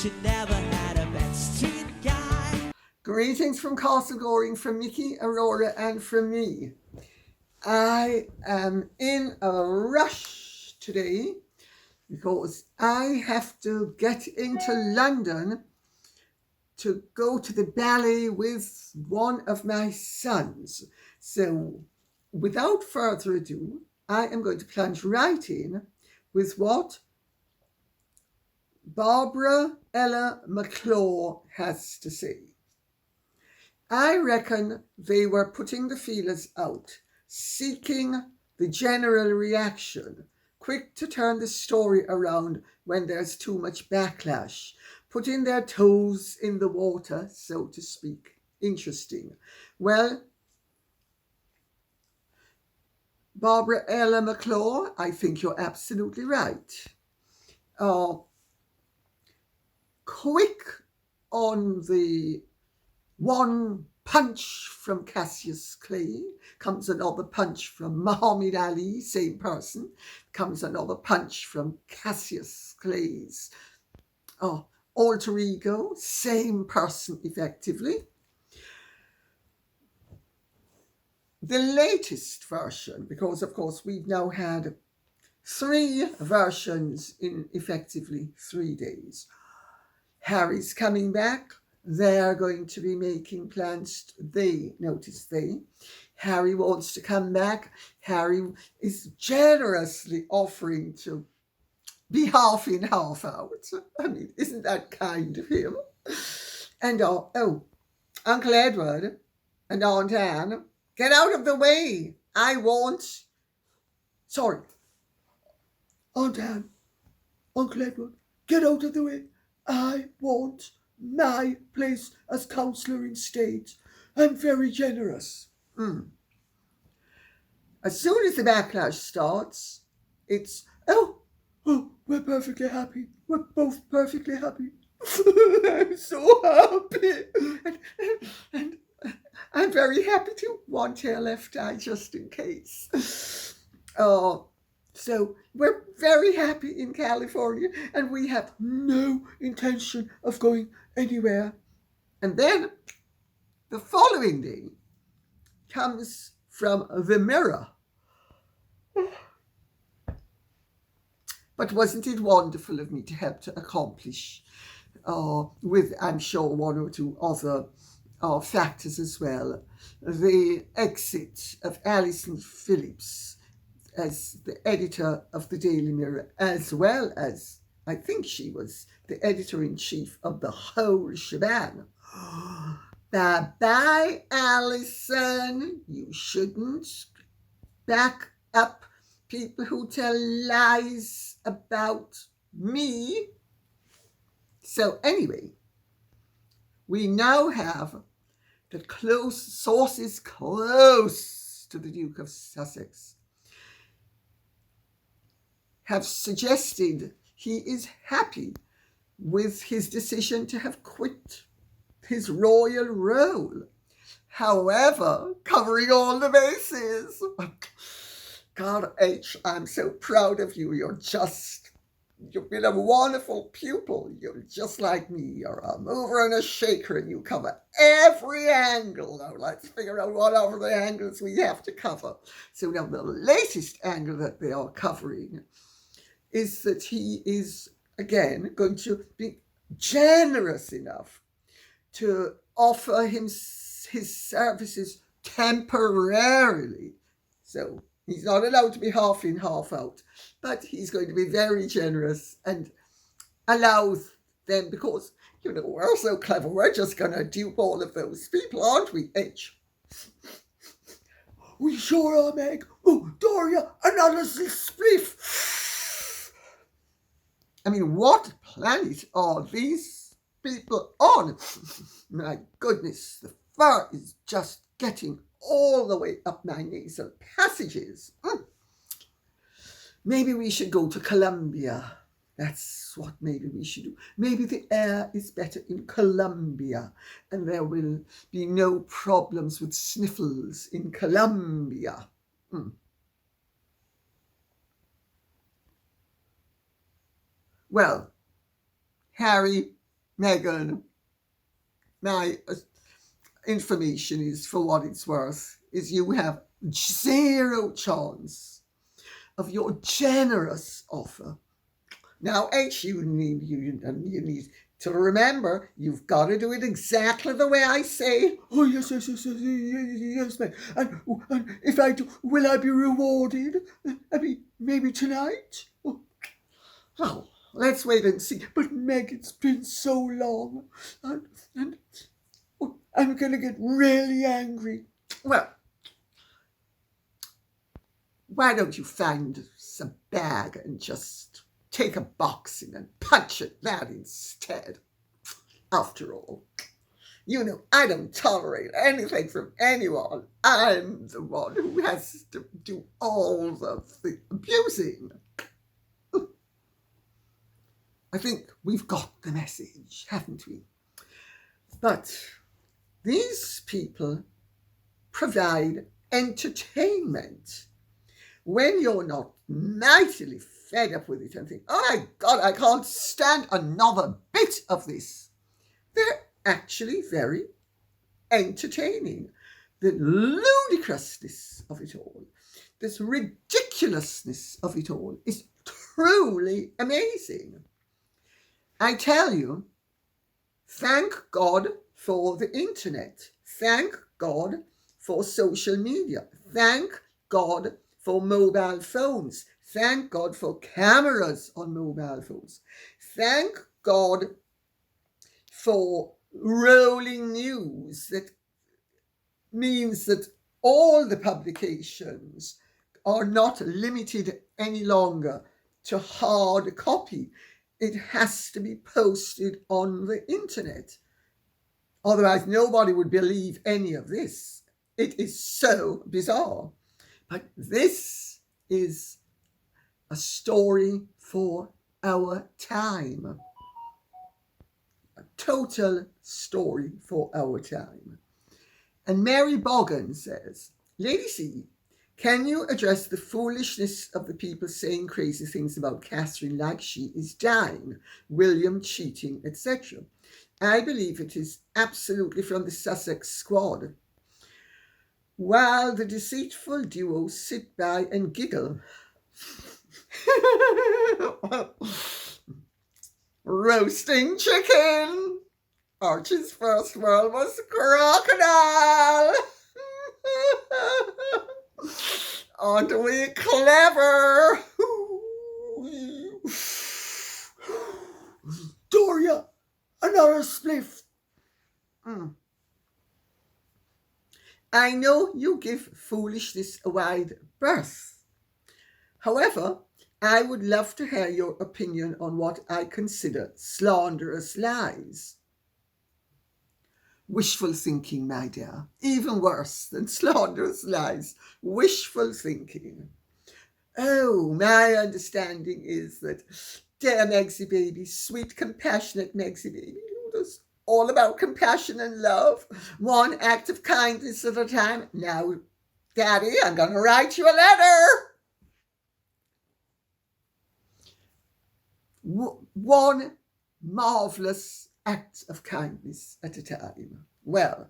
she never had a backstreet guy. Greetings from Castle Goring, from Mickey, Aurora, and from me. I am in a rush today because I have to get into London to go to the ballet with one of my sons. So without further ado, I am going to plunge right in with what Barbara Ella McClure has to say. I reckon they were putting the feelers out, seeking the general reaction, quick to turn the story around when there's too much backlash, putting their toes in the water, so to speak. Interesting. Well, Barbara Ella McClure, I think you're absolutely right. Quick on the one punch from Cassius Clay, comes another punch from Muhammad Ali, same person, comes another punch from Cassius Clay's alter ego, same person effectively. The latest version, because of course we've now had 3 versions in effectively 3 days. Harry's coming back. They're going to be making plans. Harry wants to come back. Harry is generously offering to be half in, half out. I mean, isn't that kind of him? And Uncle Edward and Aunt Anne, get out of the way. Aunt Anne, Uncle Edward, get out of the way. I want my place as councillor in state. I'm very generous. As soon as the backlash starts, it's, we're perfectly happy. We're both perfectly happy. I'm so happy. And I'm very happy to. One tail left eye just in case. So we're very happy in California and we have no intention of going anywhere. And then the following day comes from the Mirror. But wasn't it wonderful of me to help to accomplish with, I'm sure, 1 or 2 other factors as well, the exit of Alison Phillips as the editor of the Daily Mirror, as well as, I think she was the editor-in-chief of the whole shebang. Bye-bye, Alison. You shouldn't back up people who tell lies about me. So anyway, we now have the close sources close to the Duke of Sussex have suggested he is happy with his decision to have quit his royal role. However, covering all the bases. God, H, I'm so proud of you. You've been a wonderful pupil. You're just like me. You're a mover and a shaker, and you cover every angle. Now let's figure out what other the angles we have to cover. So now the latest angle that they are covering is that he is, again, going to be generous enough to offer him his services temporarily. So he's not allowed to be half in, half out, but he's going to be very generous and allows them, because, we're so clever, we're just going to dupe all of those people, aren't we, H? We sure are, Meg. Oh, Doria, another spliff. I mean, what planet are these people on? My goodness, the fur is just getting all the way up my nasal passages. Maybe we should go to Colombia. That's what maybe we should do. Maybe the air is better in Colombia and there will be no problems with sniffles in Colombia. Well, Harry Meghan, my information is, for what it's worth, is you have zero chance of your generous offer. Now, you need to remember, you've got to do it exactly the way I say. Oh, yes, ma'am. And if I do, will I be rewarded? I mean, maybe tonight? Oh, well, let's wait and see. But Meg, it's been so long. And I'm going to get really angry. Well, why don't you find some bag and just take a boxing and punch at that instead? After all, you know, I don't tolerate anything from anyone. I'm the one who has to do all of the abusing. I think we've got the message, haven't we? But these people provide entertainment. When you're not mightily fed up with it and think, oh my God, I can't stand another bit of this, they're actually very entertaining. The ludicrousness of it all, this ridiculousness of it all is truly amazing. I tell you, thank God for the internet. Thank God for social media. Thank God for mobile phones. Thank God for cameras on mobile phones. Thank God for rolling news. That means that all the publications are not limited any longer to hard copy. It has to be posted on the internet. Otherwise, nobody would believe any of this. It is so bizarre. But this is a story for our time. A total story for our time. And Mary Bogan says, Lady C, can you address the foolishness of the people saying crazy things about Catherine like she is dying, William cheating, etc.? I believe it is absolutely from the Sussex squad. While the deceitful duo sit by and giggle. Roasting chicken. Archie's first word was crocodile. Aren't we clever? Doria, another spliff. I know you give foolishness a wide berth. However, I would love to hear your opinion on what I consider slanderous lies. Wishful thinking, my dear. Even worse than slanderous lies. Wishful thinking. Oh, my understanding is that dear Megsy baby, sweet, compassionate Megsy baby, just all about compassion and love, one act of kindness at a time. Now, Daddy, I'm going to write you a letter. One marvellous act of kindness at a time. Well,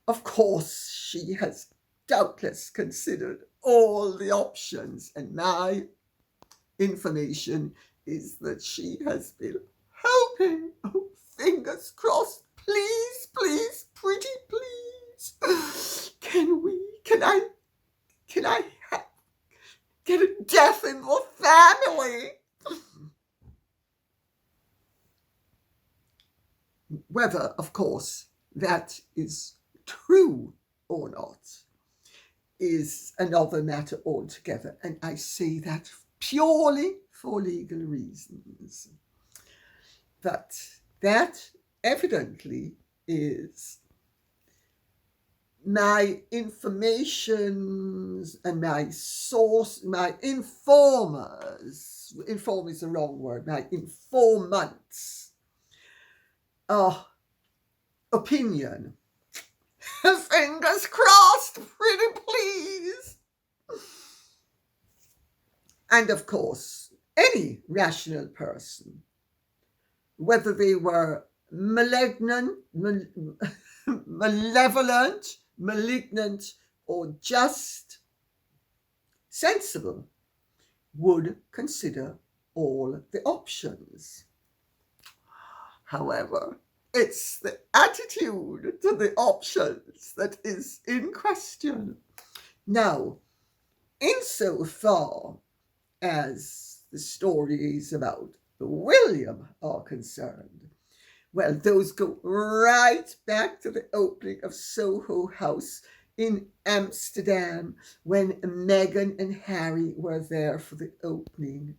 of course, she has doubtless considered all the options, and my information is that she has been hoping, oh, fingers crossed, please, please, pretty please, can I get a death in the family? Whether, of course, that is true or not is another matter altogether, and I say that purely for legal reasons. But that evidently is my information and my source, my informers, inform is the wrong word, my informants' opinion. Fingers crossed, pretty please. And of course, any rational person whether they were malevolent, malignant, or just sensible, would consider all the options. However, it's the attitude to the options that is in question. Now, insofar as the stories about William are concerned, well, those go right back to the opening of Soho House in Amsterdam when Meghan and Harry were there for the opening.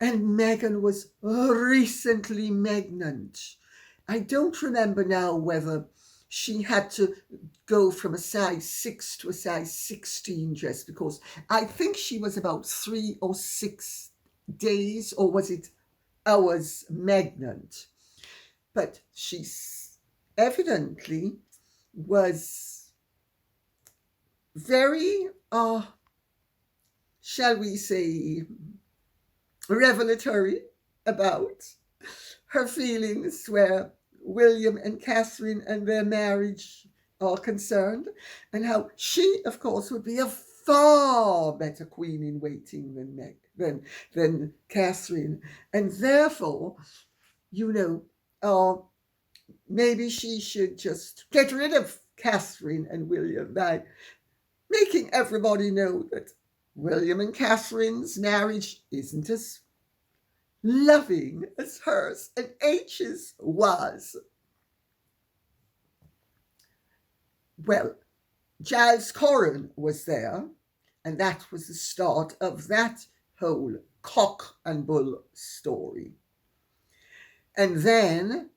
And Meghan was recently pregnant. I don't remember now whether she had to go from a size 6 to a size 16 dress, because I think she was about 3 or 6 days, or was it hours, pregnant. But she evidently was very, shall we say, revelatory about her feelings where William and Catherine and their marriage are concerned, and how she, of course, would be a far better queen in waiting than Catherine, and therefore, maybe she should just get rid of Catherine and William by making everybody know that William and Catherine's marriage isn't as loving as hers and H's was. Well, Giles Corran was there, and that was the start of that whole cock and bull story. And then,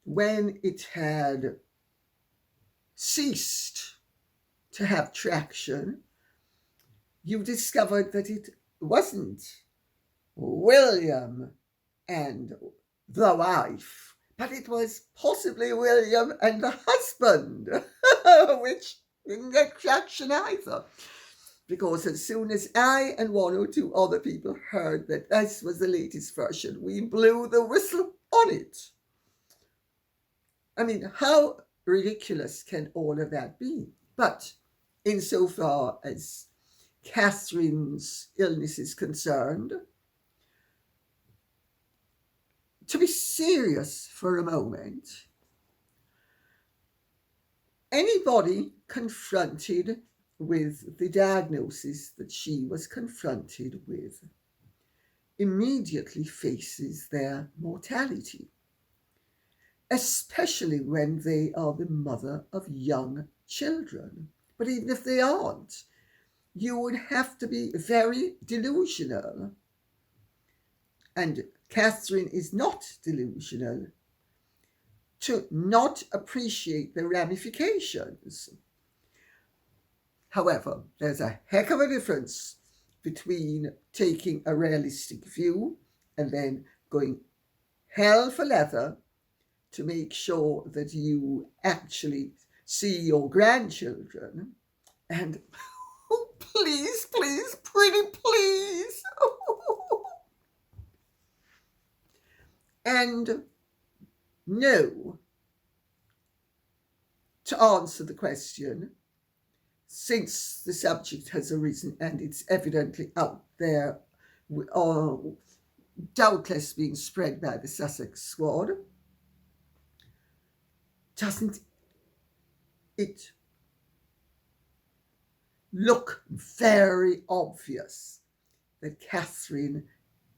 when it had ceased to have traction, you discovered that it wasn't William and the wife, but it was possibly William and the husband, which didn't get traction either. Because as soon as I and 1 or 2 other people heard that this was the latest version, we blew the whistle on it. I mean, how ridiculous can all of that be? But insofar as Catherine's illness is concerned, to be serious for a moment, anybody confronted with the diagnosis that she was confronted with immediately faces their mortality, especially when they are the mother of young children. But even if they aren't, you would have to be very delusional. And Catherine is not delusional to not appreciate the ramifications. However, there's a heck of a difference between taking a realistic view and then going hell for leather to make sure that you actually see your grandchildren and please, pretty please. And no, to answer the question, since the subject has arisen and it's evidently out there, doubtless being spread by the Sussex squad, doesn't it look very obvious that Catherine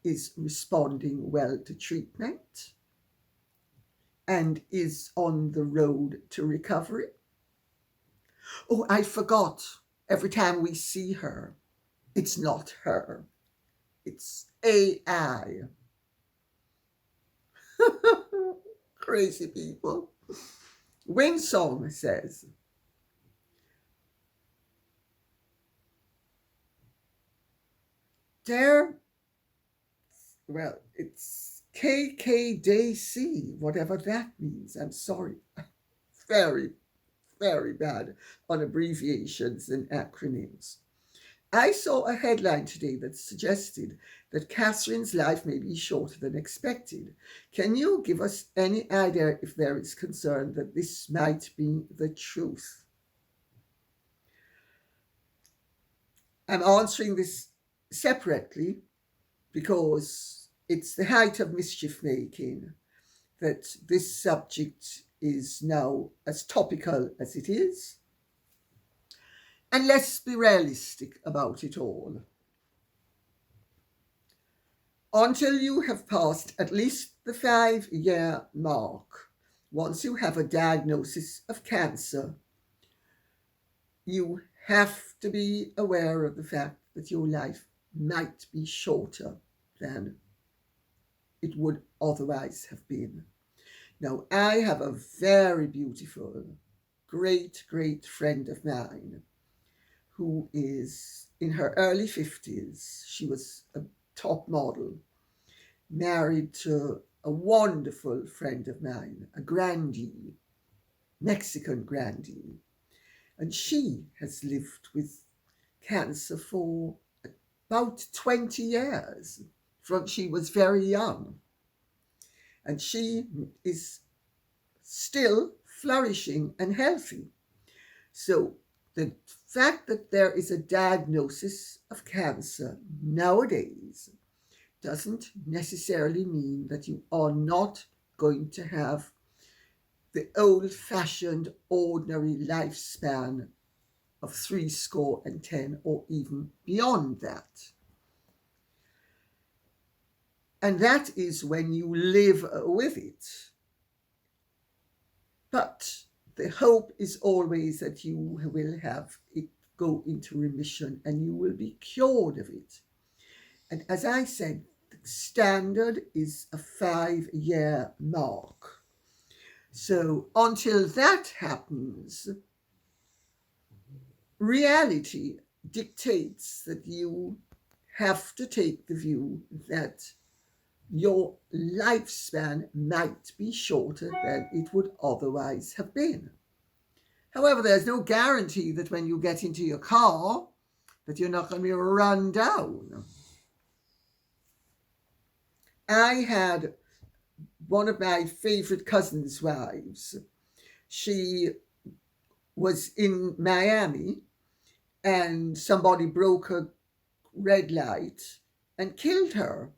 is responding well to treatment and is on the road to recovery? Oh, I forgot. Every time we see her, it's not her. It's AI. Crazy people. Winsong says, well, it's KKDC, whatever that means. I'm sorry. Very, very bad on abbreviations and acronyms. I saw a headline today that suggested that Catherine's life may be shorter than expected. Can you give us any idea if there is concern that this might be the truth? I'm answering this separately because it's the height of mischief making that this subject is now as topical as it is. And let's be realistic about it all. Until you have passed at least the 5-year mark, once you have a diagnosis of cancer, you have to be aware of the fact that your life might be shorter than it would otherwise have been. Now, I have a very beautiful, great friend of mine who is in her early 50s. She was a top model, married to a wonderful friend of mine, a grandee, Mexican grandee. And she has lived with cancer for about 20 years, from she was very young. And she is still flourishing and healthy. So the fact that there is a diagnosis of cancer nowadays doesn't necessarily mean that you are not going to have the old-fashioned, ordinary lifespan of 70 or even beyond that. And that is when you live with it. But the hope is always that you will have it go into remission and you will be cured of it. And as I said, the standard is a 5-year mark. So until that happens, reality dictates that you have to take the view that your lifespan might be shorter than it would otherwise have been. However, there's no guarantee that when you get into your car that you're not going to be run down. I had one of my favorite cousins' wives. She was in Miami and somebody broke a red light and killed her.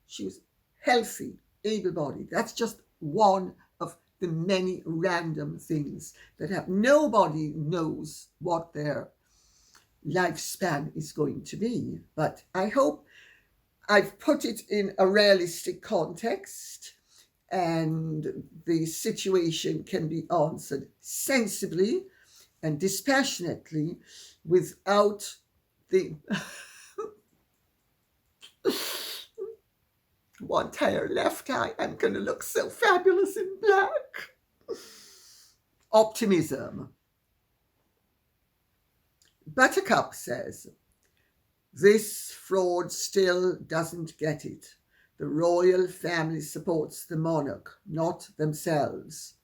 She was healthy, able-bodied. That's just one of the many random things that happen. Nobody knows what their lifespan is going to be. But I hope I've put it in a realistic context and the situation can be answered sensibly and dispassionately without the one tire left eye. I'm going to look so fabulous in black. Optimism. Buttercup says, this fraud still doesn't get it. The royal family supports the monarch, not themselves.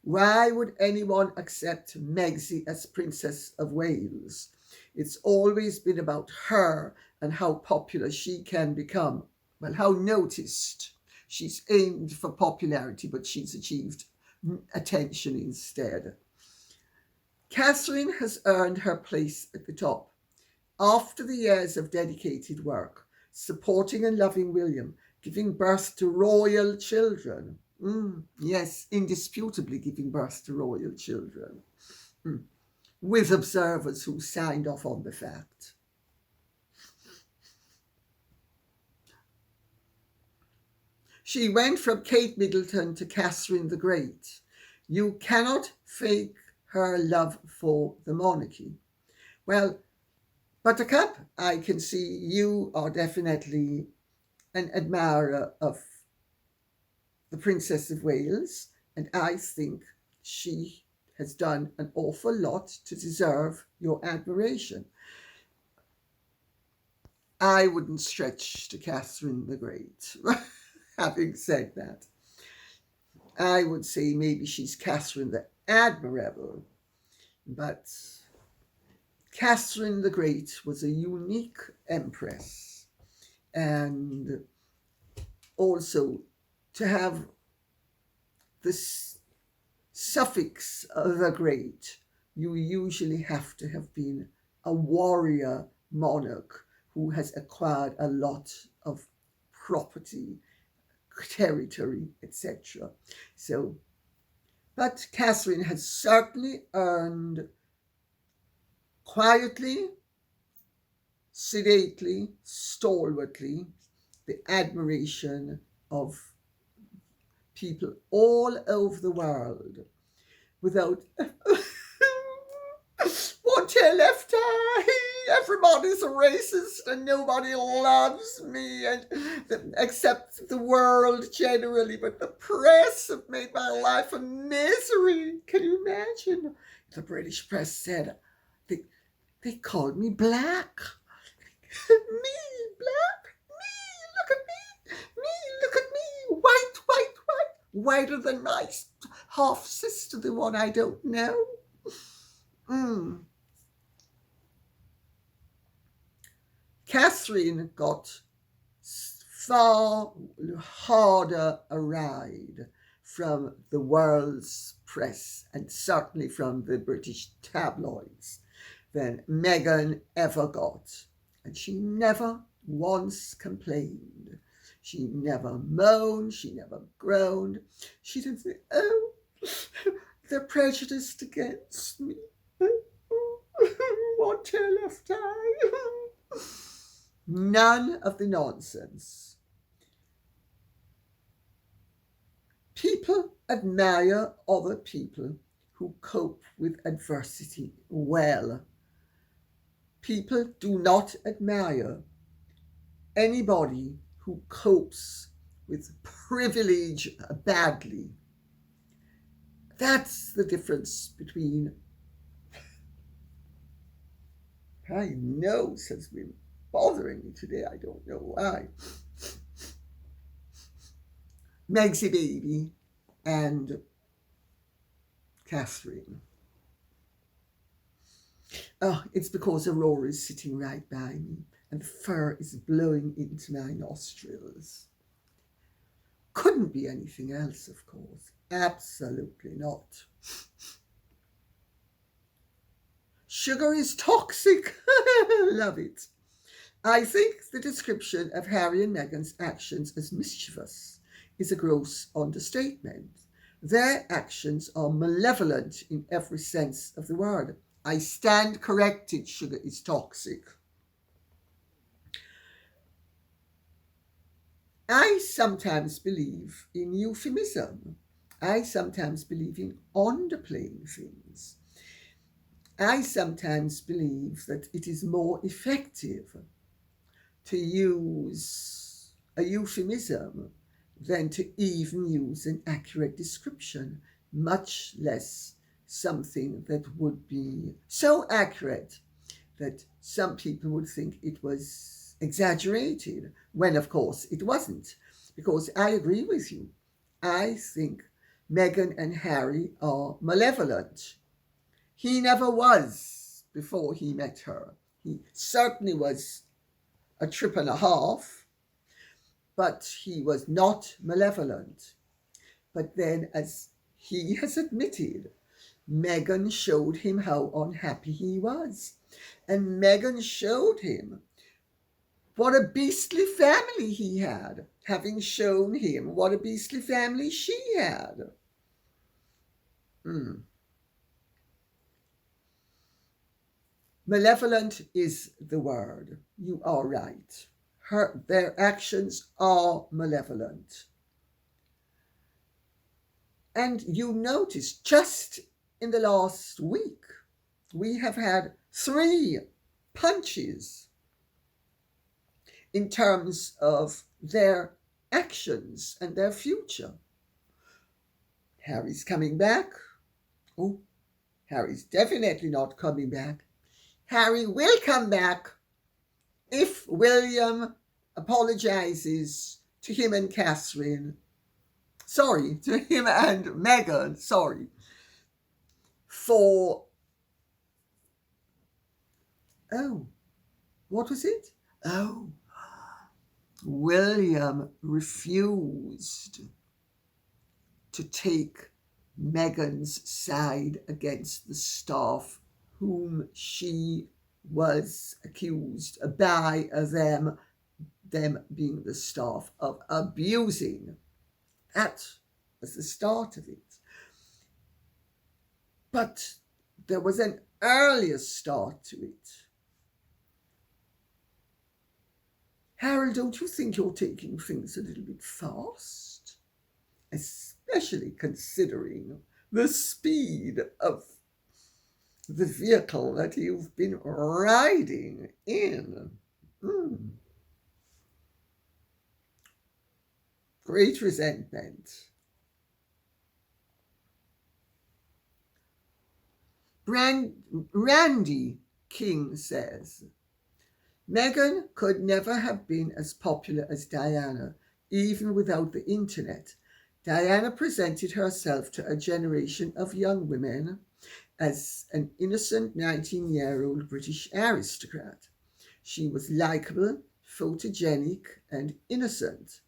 Why would anyone accept Majesty as Princess of Wales? It's always been about her and how popular she can become. Well, how noticed. She's aimed for popularity, but she's achieved attention instead. Catherine has earned her place at the top. After the years of dedicated work, supporting and loving William, giving birth to royal children. Yes, indisputably giving birth to royal children. With observers who signed off on the fact. She went from Kate Middleton to Catherine the Great. You cannot fake her love for the monarchy. Well, Buttercup, I can see you are definitely an admirer of the Princess of Wales, and I think she has done an awful lot to deserve your admiration. I wouldn't stretch to Catherine the Great. Having said that, I would say maybe she's Catherine the Admirable, but Catherine the Great was a unique empress, and also to have this suffix the Great, you usually have to have been a warrior monarch who has acquired a lot of property, territory, etc. So, but Catherine has certainly earned quietly, sedately, stalwartly the admiration of people all over the world without one tail left eye. Everybody's a racist and nobody loves me, and except the world generally. But the press have made my life a misery. Can you imagine? The British press said they called me black. Me, black. Me, look at me. Me, look at me. White, white, white. Whiter than my half sister, the one I don't know. Catherine got far harder a ride from the world's press and certainly from the British tabloids than Meghan ever got. And she never once complained. She never moaned. She never groaned. She didn't say, oh, they're prejudiced against me. One tail left eye. None of the nonsense. People admire other people who cope with adversity well. People do not admire anybody who copes with privilege badly. That's the difference between, my nose has been bothering me today, I don't know why, Megsy baby and Catherine. Oh, it's because Aurora is sitting right by me and the fur is blowing into my nostrils. Couldn't be anything else, of course. Absolutely not. Sugar is toxic. Love it. I think the description of Harry and Meghan's actions as mischievous is a gross understatement. Their actions are malevolent in every sense of the word. I stand corrected, sugar is toxic. I sometimes believe in euphemism. I sometimes believe in underplaying things. I sometimes believe that it is more effective to use a euphemism than to even use an accurate description, much less something that would be so accurate that some people would think it was exaggerated, when of course it wasn't. Because I agree with you. I think Meghan and Harry are malevolent. He never was before he met her. He certainly was a trip and a half, but he was not malevolent. But then, as he has admitted, Meghan showed him how unhappy he was. And Meghan showed him what a beastly family he had, having shown him what a beastly family she had. Malevolent is the word. You are right. Their actions are malevolent. And you notice just in the last week, we have had 3 punches in terms of their actions and their future. Harry's coming back. Oh, Harry's definitely not coming back. Harry will come back if William apologizes to him and Catherine. Sorry, to him and Meghan, for Oh, what was it? Oh, William refused to take Meghan's side against the staff whom she was accused by them being the staff of abusing. That was the start of it. But there was an earlier start to it. Harold, don't you think you're taking things a little bit fast? Especially considering the speed of the vehicle that you've been riding in. Great resentment. Randy King says, Meghan could never have been as popular as Diana, even without the internet. Diana presented herself to a generation of young women as an innocent 19-year-old British aristocrat. She was likeable, photogenic, and innocent.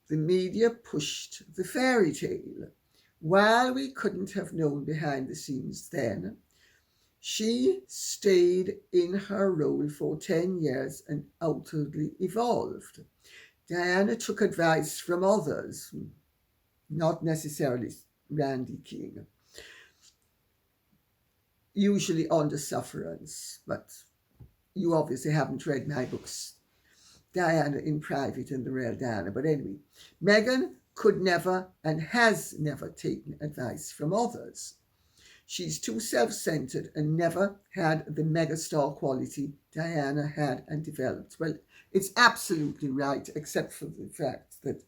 The media pushed the fairy tale. While we couldn't have known behind the scenes then, she stayed in her role for 10 years and outwardly evolved. Diana took advice from others, not necessarily Randy King, usually under sufferance, but you obviously haven't read my books, Diana in Private and The Real Diana. But anyway, Meghan could never and has never taken advice from others. She's too self-centered and never had the megastar quality Diana had and developed. Well, it's absolutely right, except for the fact that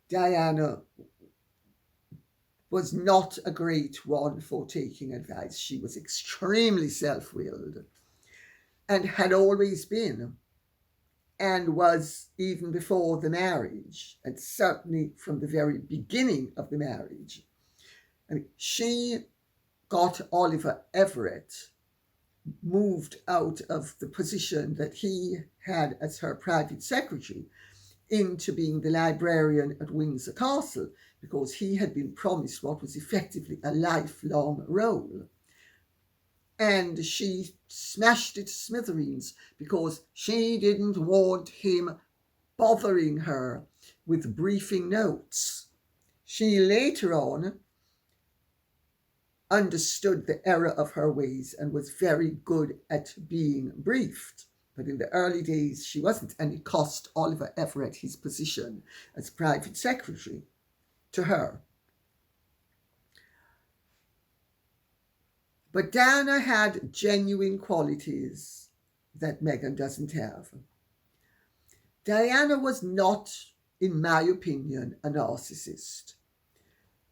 Diana was not a great one for taking advice. She was extremely self-willed and had always been, and was even before the marriage, and certainly from the very beginning of the marriage. I mean, she got Oliver Everett moved out of the position that he had as her private secretary into being the librarian at Windsor Castle, because he had been promised what was effectively a lifelong role. And she smashed it to smithereens because she didn't want him bothering her with briefing notes. She later on understood the error of her ways and was very good at being briefed. But in the early days, she wasn't, and it cost Oliver Everett his position as private secretary to her. But Diana had genuine qualities that Meghan doesn't have. Diana was not, in my opinion, a narcissist.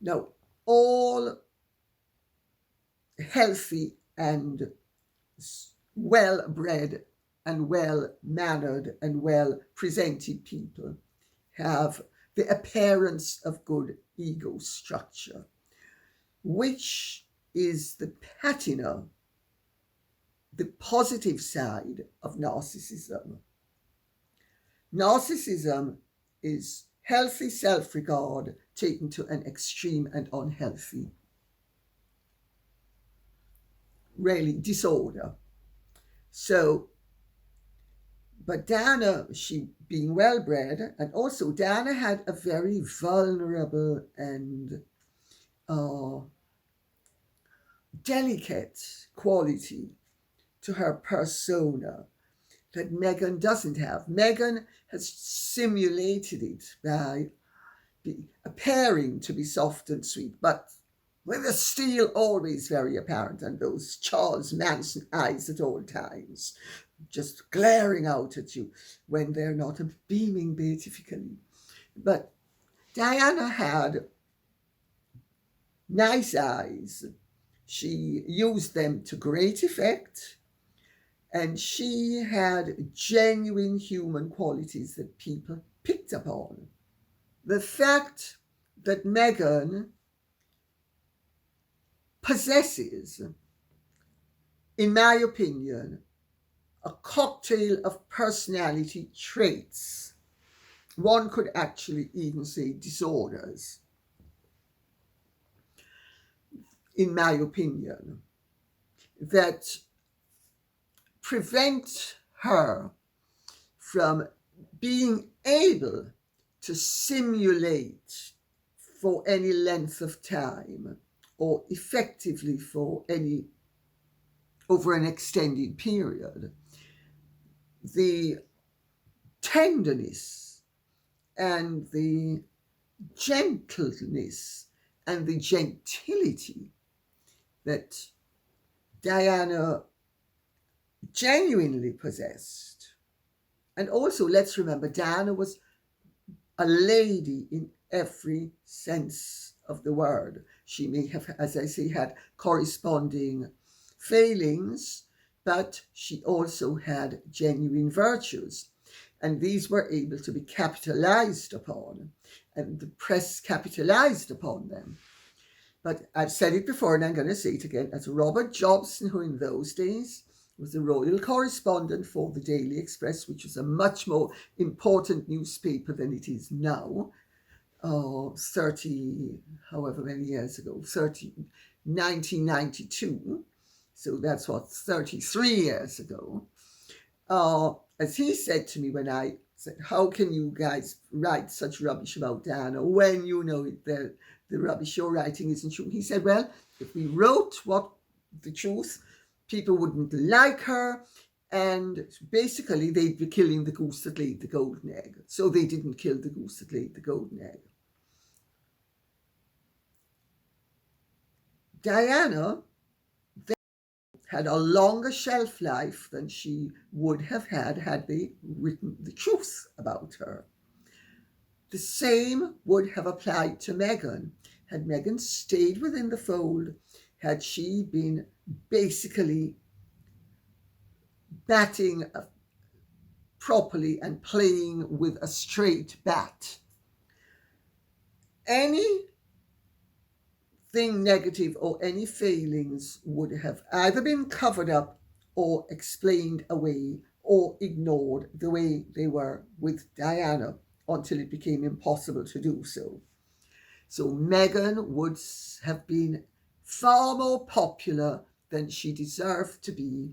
No, all healthy and well-bred and well-mannered and well-presented people have the appearance of good ego structure, which is the patina, the positive side of narcissism. Narcissism is healthy self-regard taken to an extreme and unhealthy, really, disorder. So, but Diana, she being well-bred, and also Diana had a very vulnerable and delicate quality to her persona that Meghan doesn't have. Meghan has simulated it by appearing to be soft and sweet, but with the steel always very apparent and those Charles Manson eyes at all times, just glaring out at you when they're not beaming beatifically. But Diana had nice eyes. She used them to great effect, and she had genuine human qualities that people picked up on. The fact that Meghan possesses, in my opinion, a cocktail of personality traits. One could actually even say disorders, in my opinion, that prevent her from being able to simulate for any length of time or effectively for any over an extended period the tenderness and the gentleness and the gentility that Diana genuinely possessed. And also, let's remember, Diana was a lady in every sense of the word. She may have, as I say, had corresponding failings, but she also had genuine virtues. And these were able to be capitalized upon, and the press capitalized upon them. But I've said it before, and I'm going to say it again, as Robert Jobson, who in those days was the royal correspondent for the Daily Express, which was a much more important newspaper than it is now, 30, however many years ago, 1992. So that's what, 33 years ago. As he said to me when I said, how can you guys write such rubbish about Diana when you know the rubbish you're writing isn't true? He said, well, if we wrote what the truth, people wouldn't like her, and basically they'd be killing the goose that laid the golden egg. So they didn't kill the goose that laid the golden egg. Diana had a longer shelf life than she would have had they written the truth about her. The same would have applied to Meghan. Had Meghan stayed within the fold, had she been basically batting properly and playing with a straight bat, anything negative or any failings would have either been covered up or explained away or ignored the way they were with Diana until it became impossible to do so. So Meghan would have been far more popular than she deserved to be,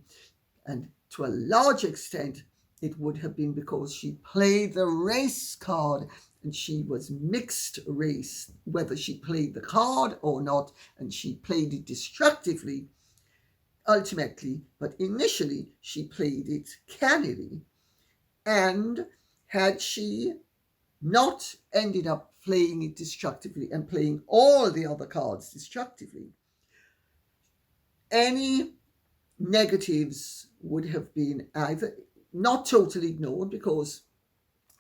and to a large extent it would have been because she played the race card, and she was mixed race, whether she played the card or not, and she played it destructively ultimately, but initially she played it cannily. And had she not ended up playing it destructively and playing all the other cards destructively, any negatives would have been either not totally ignored, because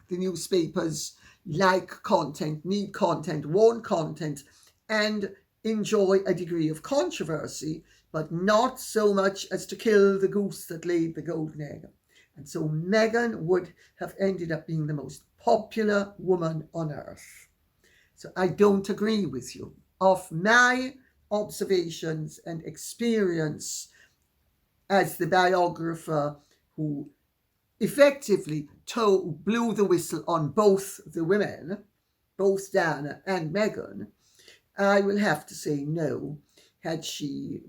the newspapers like content, need content, want content, and enjoy a degree of controversy, but not so much as to kill the goose that laid the golden egg. And so Meghan would have ended up being the most popular woman on earth. So I don't agree with you. Of my observations and experience as the biographer who effectively blew the whistle on both the women, both Diana and Meghan, I will have to say no. Had she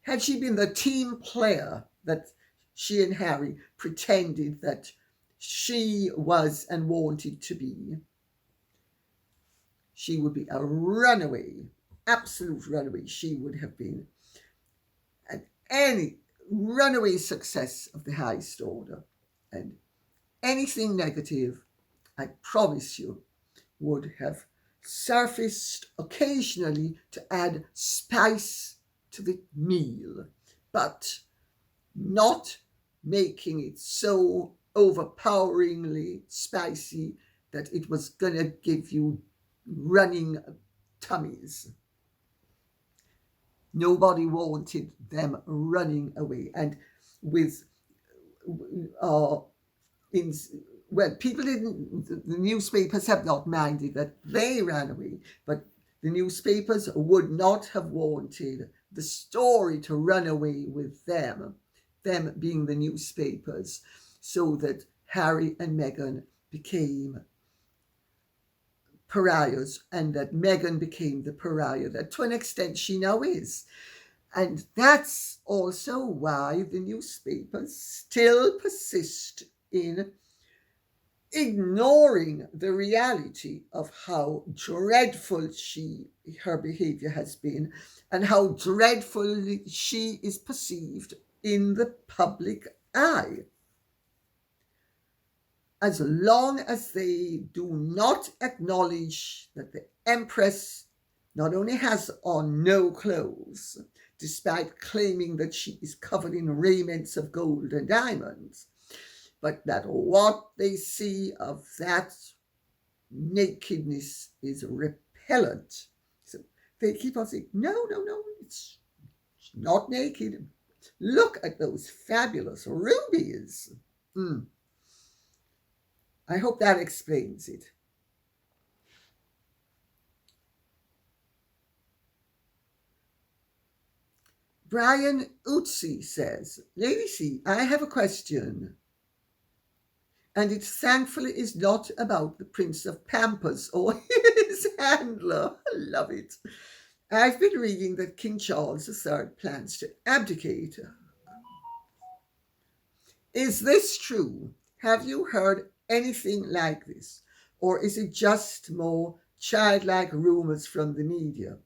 been the team player that she and Harry pretended that she was and wanted to be, she would be a runaway, absolute runaway. She would have been any runaway success of the highest order. And anything negative, I promise you, would have surfaced occasionally to add spice to the meal, but not making it so overpoweringly spicy that it was going to give you running tummies. Nobody wanted them running away. And people didn't, the newspapers have not minded that they ran away, but the newspapers would not have wanted the story to run away with them. them being the newspapers, so that Harry and Meghan became pariahs and that Meghan became the pariah that to an extent she now is. And that's also why the newspapers still persist in ignoring the reality of how dreadful her behavior has been and how dreadfully she is perceived in the public eye. As long as they do not acknowledge that the Empress not only has on no clothes, despite claiming that she is covered in raiments of gold and diamonds, but that what they see of that nakedness is repellent. So they keep on saying, no, it's not naked. Look at those fabulous rubies. I hope that explains it. Brian Utsi says, Lady C, I have a question. And it thankfully is not about the Prince of Pampers or his handler. I love it. I've been reading that King Charles III plans to abdicate. Is this true? Have you heard anything like this? Or is it just more childlike rumours from the media?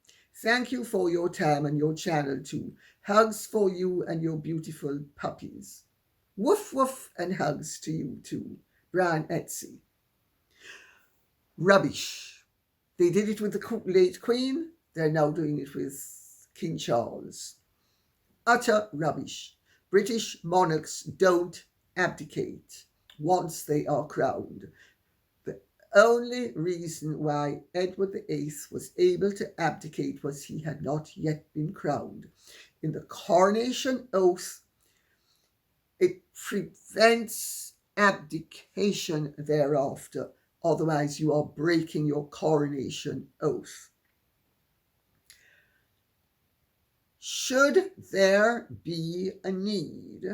Thank you for your time and your channel too. Hugs for you and your beautiful puppies. Woof woof and hugs to you too. Brian Etsy. Rubbish. They did it with the late Queen. They're now doing it with King Charles. Utter rubbish. British monarchs don't abdicate once they are crowned. The only reason why Edward VIII was able to abdicate was he had not yet been crowned. In the coronation oath, it prevents abdication thereafter. Otherwise, you are breaking your coronation oath. Should there be a need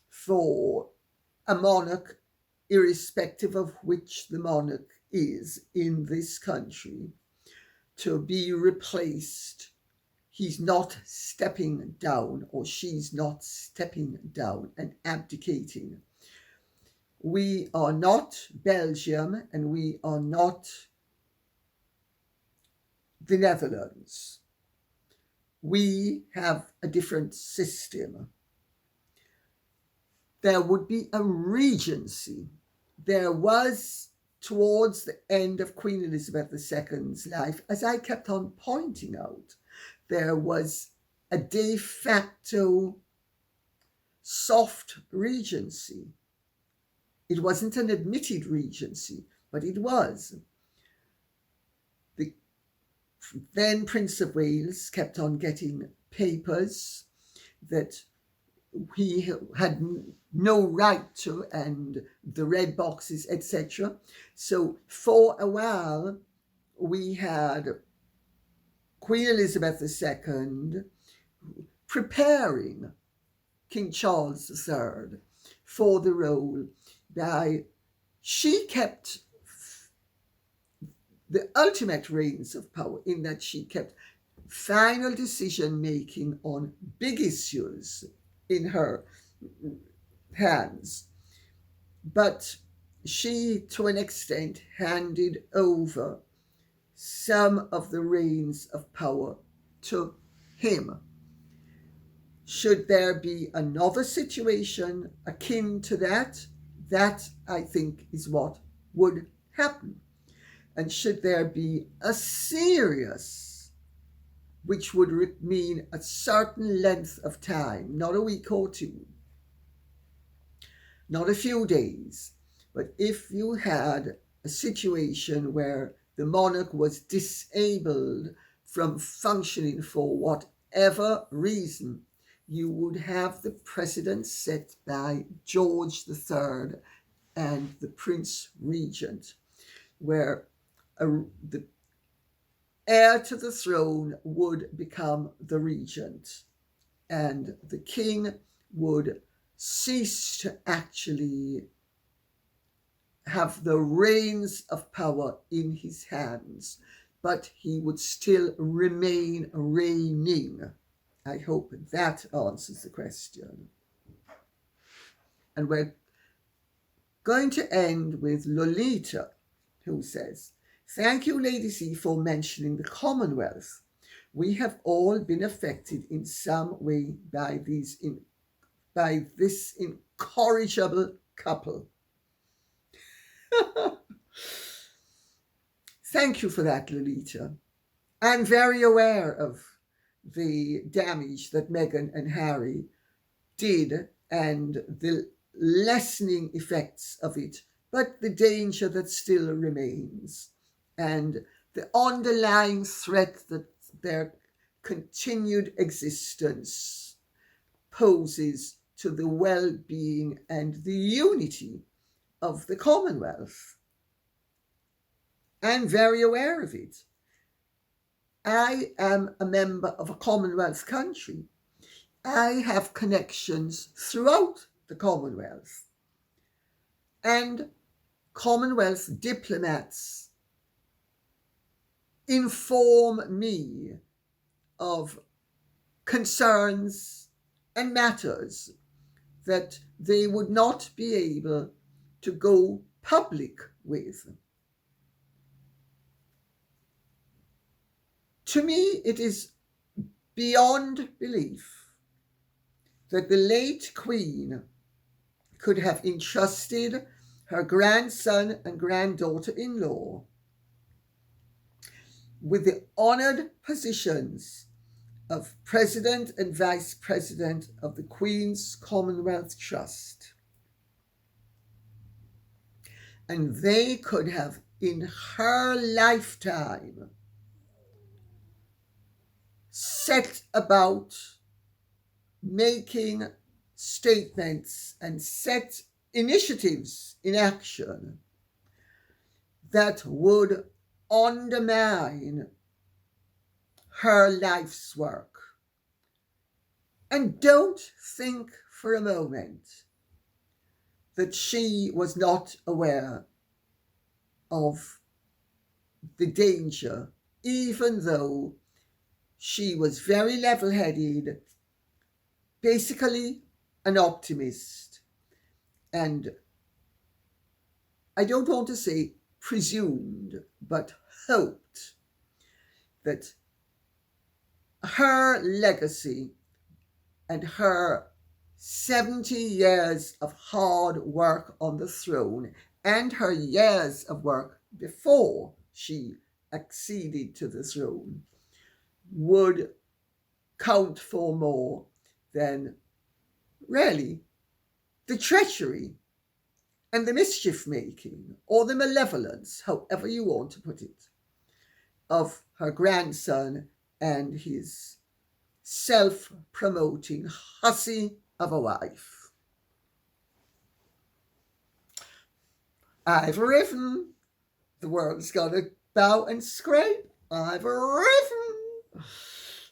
for a monarch, irrespective of which the monarch is in this country, to be replaced, he's not stepping down or she's not stepping down and abdicating. We are not Belgium and we are not the Netherlands. We have a different system. There would be a regency. There was, towards the end of Queen Elizabeth II's life, as I kept on pointing out, there was a de facto soft regency. It wasn't an admitted regency, but it was. The then Prince of Wales kept on getting papers that he had no right to, and the red boxes, etc. So for a while, we had Queen Elizabeth II preparing King Charles III for the role. She kept the ultimate reins of power in that she kept final decision making on big issues in her hands. But she, to an extent, handed over some of the reins of power to him. Should there be another situation akin to that, that I think is what would happen. And should there be a serious, which would mean a certain length of time, not a week or two, not a few days, but if you had a situation where the monarch was disabled from functioning for whatever reason, you would have the precedent set by George III and the Prince Regent, where the heir to the throne would become the regent, and the king would cease to actually have the reins of power in his hands, but he would still remain reigning. I hope that answers the question. And we're going to end with Lolita, who says, "Thank you, Lady C, for mentioning the Commonwealth. We have all been affected in some way by this incorrigible couple." Thank you for that, Lolita. I'm very aware of the damage that Meghan and Harry did and the lessening effects of it, but the danger that still remains and the underlying threat that their continued existence poses to the well-being and the unity of the Commonwealth. I'm very aware of it. I am a member of a Commonwealth country. I have connections throughout the Commonwealth. And Commonwealth diplomats inform me of concerns and matters that they would not be able to go public with. To me, it is beyond belief that the late Queen could have entrusted her grandson and granddaughter-in-law with the honoured positions of President and Vice President of the Queen's Commonwealth Trust. And they could have, in her lifetime, set about making statements and set initiatives in action that would undermine her life's work. And don't think for a moment that she was not aware of the danger, even though she was very level-headed, basically an optimist, and I don't want to say presumed, but hoped that her legacy and her 70 years of hard work on the throne and her years of work before she acceded to the throne would count for more than really the treachery and the mischief-making or the malevolence, however you want to put it, of her grandson and his self-promoting hussy of a wife. I've written. The world's got to bow and scrape. I've written.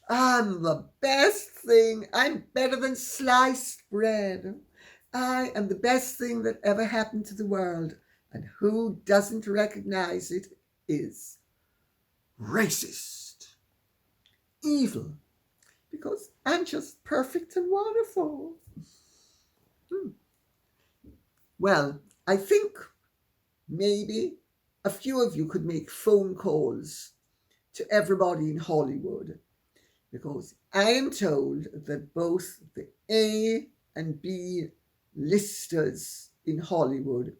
I'm the best thing. I'm better than sliced bread. I am the best thing that ever happened to the world. And who doesn't recognize it is racist, evil, because I'm just perfect and wonderful. Well, I think maybe a few of you could make phone calls to everybody in Hollywood, because I am told that both the A and B listers in Hollywood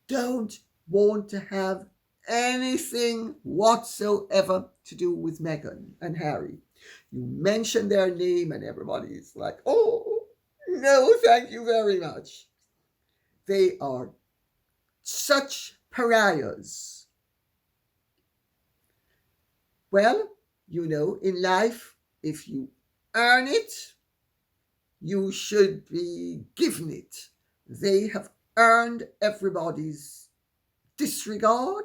don't want to have anything whatsoever to do with Meghan and Harry. You mention their name and everybody's like, oh, no, thank you very much. They are such pariahs. Well, you know, in life, if you earn it, you should be given it. They have earned everybody's disregard.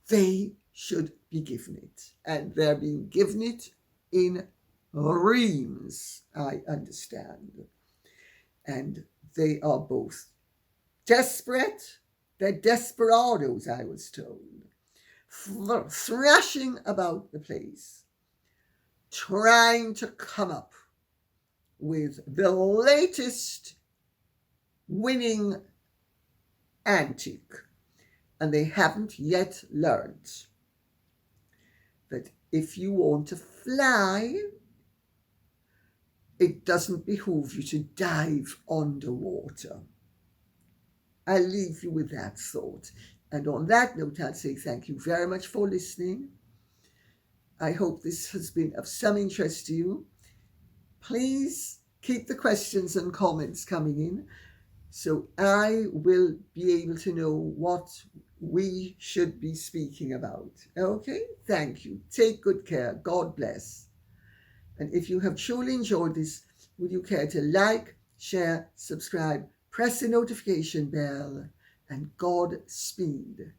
They should be given it. And they're being given it in reams, I understand. And they are both desperate. They're desperados, I was told, thrashing about the place, trying to come up with the latest winning antique. And they haven't yet learned that if you want to fly, it doesn't behoove you to dive underwater. I'll leave you with that thought. And on that note, I'll say thank you very much for listening. I hope this has been of some interest to you. Please keep the questions and comments coming in so I will be able to know what we should be speaking about. Okay? Thank you. Take good care. God bless. And if you have truly enjoyed this, would you care to like, share, subscribe, press the notification bell, and Godspeed.